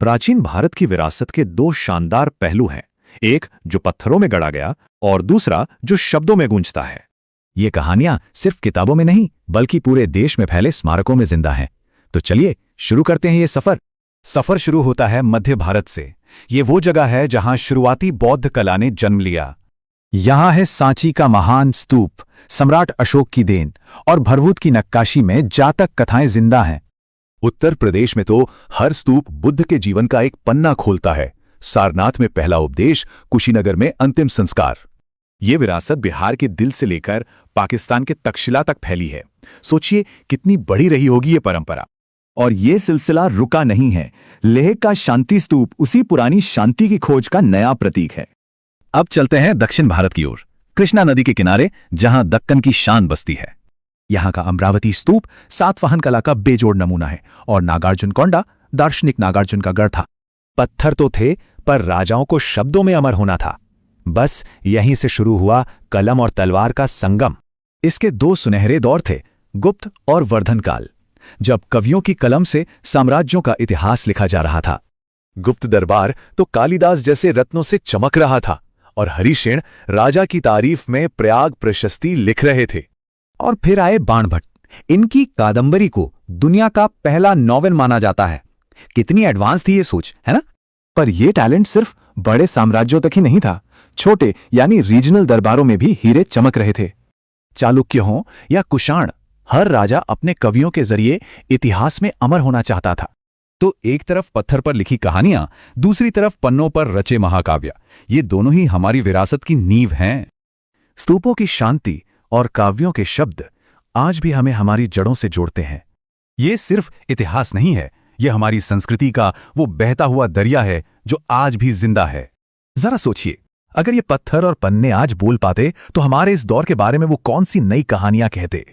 प्राचीन भारत की विरासत के दो शानदार पहलू हैं, एक जो पत्थरों में गढ़ा गया और दूसरा जो शब्दों में गूंजता है। ये कहानियां सिर्फ किताबों में नहीं बल्कि पूरे देश में फैले स्मारकों में जिंदा हैं। तो चलिए शुरू करते हैं ये सफर। सफर शुरू होता है मध्य भारत से। ये वो जगह है जहां शुरुआती बौद्ध कला ने जन्म लिया। यहां है सांची का महान स्तूप, सम्राट अशोक की देन, और भरभूत की नक्काशी में जातक कथाएं जिंदा हैं। उत्तर प्रदेश में तो हर स्तूप बुद्ध के जीवन का एक पन्ना खोलता है। सारनाथ में पहला उपदेश, कुशीनगर में अंतिम संस्कार। ये विरासत बिहार के दिल से लेकर पाकिस्तान के तक्षशिला तक फैली है। सोचिए कितनी बड़ी रही होगी ये परंपरा। और ये सिलसिला रुका नहीं है। लेह का शांति स्तूप उसी पुरानी शांति की खोज का नया प्रतीक है। अब चलते हैं दक्षिण भारत की ओर, कृष्णा नदी के किनारे, जहां दक्कन की शान बसती है। यहाँ का अमरावती स्तूप सातवाहन कला का बेजोड़ नमूना है, और नागार्जुनकोंडा दार्शनिक नागार्जुन का गढ़ था। पत्थर तो थे, पर राजाओं को शब्दों में अमर होना था। बस यहीं से शुरू हुआ कलम और तलवार का संगम। इसके दो सुनहरे दौर थे, गुप्त और वर्धन काल, जब कवियों की कलम से साम्राज्यों का इतिहास लिखा जा रहा था। गुप्त दरबार तो कालिदास जैसे रत्नों से चमक रहा था, और हरिशेन राजा की तारीफ में प्रयाग प्रशस्ति लिख रहे थे। और फिर आए बाणभट्ट। इनकी कादंबरी को दुनिया का पहला नॉवेल माना जाता है। कितनी एडवांस थी ये सोच, है ना? पर यह टैलेंट सिर्फ बड़े साम्राज्यों तक ही नहीं था। छोटे यानी रीजनल दरबारों में भी हीरे चमक रहे थे। चालुक्य हो या कुषाण, हर राजा अपने कवियों के जरिए इतिहास में अमर होना चाहता था। तो एक तरफ पत्थर पर लिखी कहानियां, दूसरी तरफ पन्नों पर रचे महाकाव्य। ये दोनों ही हमारी विरासत की नींव हैं। स्तूपों की शांति और काव्यों के शब्द आज भी हमें हमारी जड़ों से जोड़ते हैं। ये सिर्फ इतिहास नहीं है, ये हमारी संस्कृति का वो बहता हुआ दरिया है जो आज भी जिंदा है। जरा सोचिए, अगर ये पत्थर और पन्ने आज बोल पाते तो हमारे इस दौर के बारे में वो कौन सी नई कहानियां कहते।